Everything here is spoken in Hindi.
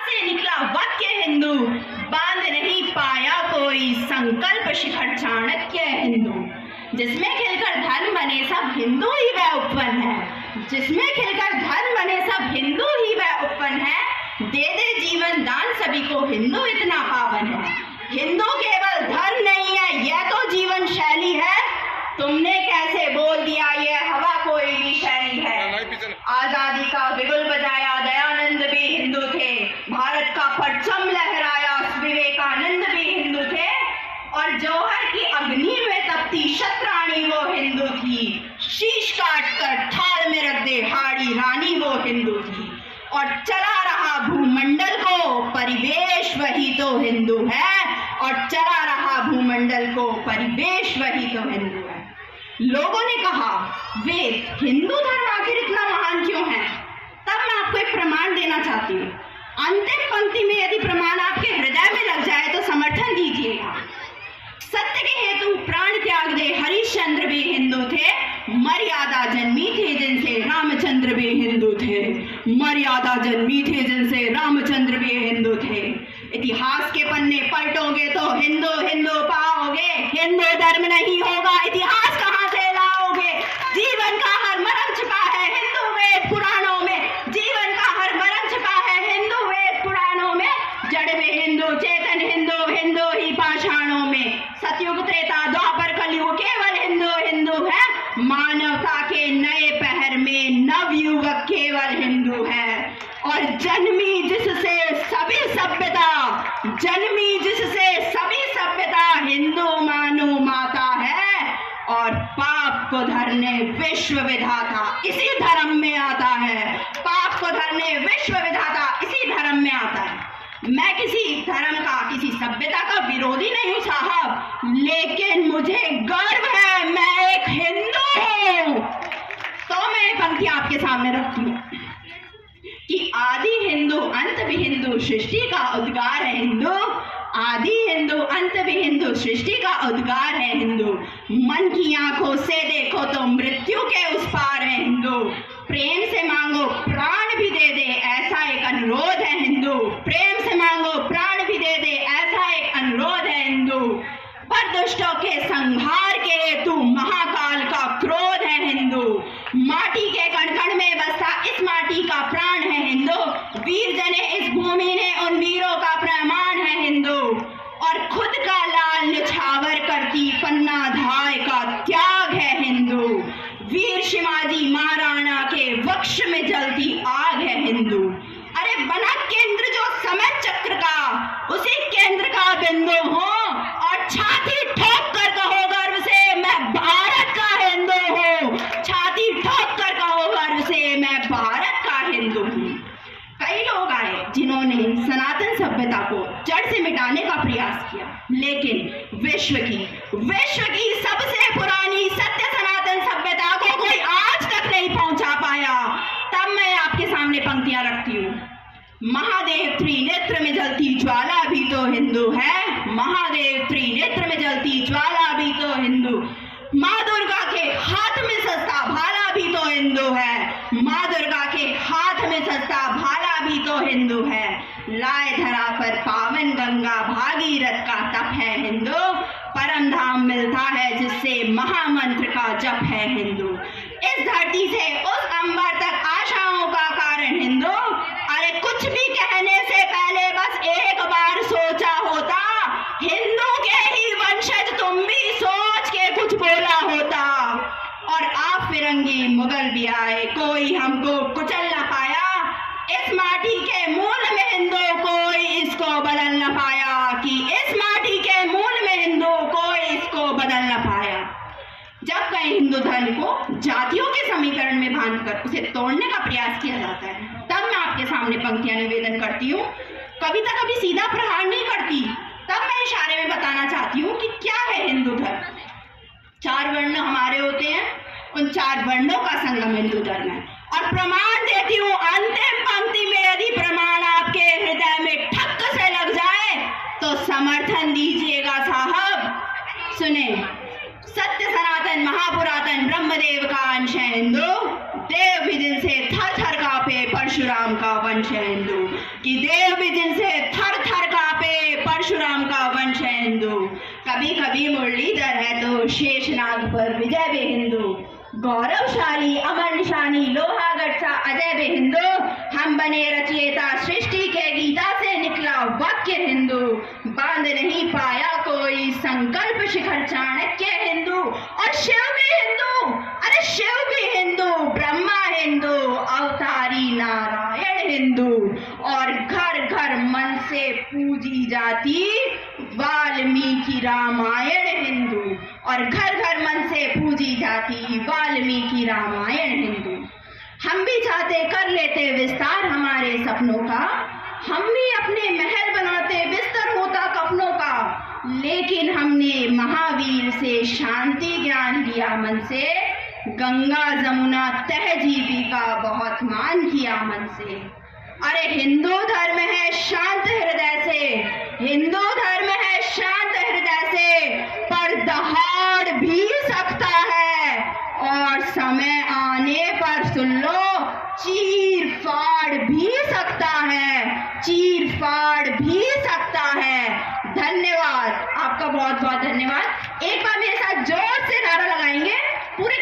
से निकला वाक्य हिंदू, बांध नहीं पाया कोई संकल्प शिखर चाणक्य हिंदू। जिसमें खिलकर धर्म बने सब हिंदू ही वह उत्पन्न है, जिसमें खिलकर धर्म बने सब हिंदू ही वह उत्पन्न है। दे दे जीवन दान सभी को हिंदू इतना पावन है। हिंदू केवल धर्म नहीं है, यह तो जीवन शैली है। तुमने कैसे बोल दिया ये हवा कोई भी शैली है। आजादी का बिगुल बजाया दयानंद भी हिंदू थे, भारत का परचम लहराया विवेकानंद भी हिंदू थे, और जौहर की अग्नि में तपती शतरानी वो हिंदू थी। शीश काट कर थाल में रख दे हाड़ी रानी वो हिंदू थी, और चला रहा भूमंडल को परिवेश वही तो हिंदू है, और चला रहा भूमंडल को परिवेश वही तो हिंदू है। लोगों ने कहा वेद हिंदू धर्म आखिर इतना महान क्यों है। तब मैं आपको एक प्रमाण देना चाहती हूँ। अंतिम पंक्ति में यदि प्रमाण आपके हृदय में लग जाए तो समर्थन दीजिएगा। सत्य के हेतु प्राण त्याग दे हरिश्चंद्र भी हिंदू थे, मर्यादा जन्मी थे जिनसे रामचंद्र भी हिंदू थे, मर्यादा जन्मी थे जिनसे रामचंद्र भी हिंदू थे। इतिहास के पन्ने पलटोगे तो हिंदू हिंदू पाओगे, हिंदू धर्म नहीं होगा इतिहास कहाँ से लाओगे। जीवन का हर मर्म छिपा है हिंदू वेद पुराणों में, जीवन का हर मर्म छिपा है हिंदू वेद पुराणों में। जड़ में हिंदू चेतन हिंदू, हिंदू ही पाषाणों में। सतयुग त्रेता द्वापर कलयुग केवल हिंदू हिंदू है, मानवता के नए पहर में नवयुवक केवल हिंदू है। और जन्मी जिससे सभी सभ्यता, जन्मी जिससे सभी सभ्यता हिंदू मानो माता है, और पाप को धरने विश्व विधाता इसी धर्म में आता है, पाप को धरने विश्व विधाता इसी धर्म में आता है। मैं किसी धर्म का, किसी सभ्यता का विरोधी नहीं हूं साहब, लेकिन मुझे गर्व है मैं एक हिंदू हूं। तो मैं पंक्ति आपके सामने रखती हूँ कि आदि हिंदू अंत भी हिंदू सृष्टि का उद्गार है हिंदू, आदि हिंदू अंत भी हिंदू सृष्टि का उद्गार है हिंदू। मन की आंखों से देखो तो मृत्यु के उस पार है हिंदू, प्रेम से मांगो प्राण भी दे दे ऐसा एक अनुरोध है हिंदू, प्रेम से मांगो प्राण भी दे दे ऐसा एक अनुरोध है हिंदू। पर दुष्टों के संहार के हेतु महाकाल का क्रोध है हिंदू, माटी के कण कण में बसता इस माटी का प्राण है हिंदू, वीर जने इस भूमि ने उन वीरों का प्रमाण है हिंदू, और खुद का लाल निछावर करती पन्ना धाय का त्याग है हिंदू, वीर शिवाजी महाराणा के वक्ष में जलती आग है हिंदू। अरे बना केंद्र जो समय चक्र का, उसी केंद्र का बिंदु हो, और छाती ठोक कर कहो गर्व से मैं भारत का हिंदू हूँ, छाती ठोक कर कहो गर्व से मैं भारत का हिंदू हूँ। कई लोग आए जिन्होंने सनातन सभ्यता को जड़ से मिटाने का प्रयास किया, लेकिन विश्व की सबसे पुरानी सत्य सनातन सभ्यता को कोई आज तक नहीं पहुंचा पाया। तब मैं आपके सामने पंक्तियां रखती हूँ। महादेव त्रिनेत्र में जलती ज्वाला भी तो हिंदू है, महादेव त्रिनेत्र में जलती ज्वाला भी तो हिंदू, माँ दुर्गा के हाथ में सस्ता भाला भी तो हिंदू है, माँ दुर्गा के हाथ में सस्ता भाला भी तो हिंदू है। लाए धरा पर पावन गंगा भागीरथ का तप है हिंदू, परम धाम मिलता है जिससे महामंत्र का जप है हिंदू। इस धरती से उस अंबर तक आशाओं का कारण हिंदू। अरे कुछ भी कहने से पहले बस एक बार सोचा होता, हिंदू के ही वंशज तुम भी सोच के कुछ बोला होता। और आप फिरंगी मुगल भी आए, कोई हमको कुचल न पाया, इस माटी के मूल में हिंदू कोई इसको बदल न पाया, कि इस माटी के मूल में हिंदू कोई इसको बदल न पाया। जब कहीं हिंदू धर्म को जातियों के समीकरण में बांधकर उसे तोड़ने का प्रयास किया जाता है, तब मैं आपके सामने पंक्तियां निवेदन करती हूँ। कविता कभी सीधा प्रहार नहीं करती, तब मैं इशारे में बताना चाहती हूँ कि क्या है हिंदू धर्म। 4 वर्ण हमारे होते हैं, उन 4 वर्णों का संगम हिंदू धर्म है। और प्रमाण देती हूँ अंतिम पंक्ति में, यदि प्रमाण आपके हृदय में ठक से लग जाए तो समर्थन दीजिएगा साहब। सुने, सत्य सनातन महापुरातन ब्रह्मदेव का अंश है हिंदू, देव भी जिनसे थर थर कांपे परशुराम का वंश है हिंदू, कि देव भी भी जिनसे थर थर कांपे, परशुराम का वंश है हिंदू। कभी कभी मुरलीधर है तो शेषनाग पर विजय बे हिंदू। गौरवशाली अमर निशानी लोहागढ़ सा अजय बे हिंदू। हम बने रचयिता सृष्टि के गीता से निकला वाक्य हिंदू। बांध नहीं पाया कोई संकल्प शिखर चाणक्य हिंदू। और शिव भी हिंदू, अरे शिव भी हिंदू, ब्रह्मा हिंदू, अवतारी नारायण हिंदू। और घर घर मन से पूजी जाती वाल्मीकि रामायण हिंदू। और घर घर मन से पूजी जाती वाल्मीकि रामायण हिंदू। हम भी चाहते कर लेते विस्तार हमारे सपनों का। हम भी अपने महल बनाते बिस्तर होता कफनों का। लेकिन हमने महावीर से शांति ज्ञान लिया मन से। गंगा जमुना तहजीबी का बहुत मान किया मन से। अरे हिंदू धर्म है शांत हृदय से, हिंदू धर्म है शांत हृदय से, पर दहाड़ भी सकता है। और समय आने पर सुन लो, चीर फाड़ भी सकता है, चीर फाड़ भी सकता है। धन्यवाद, आपका बहुत बहुत धन्यवाद। एक बार मेरे साथ जोर से नारा लगाएंगे पूरे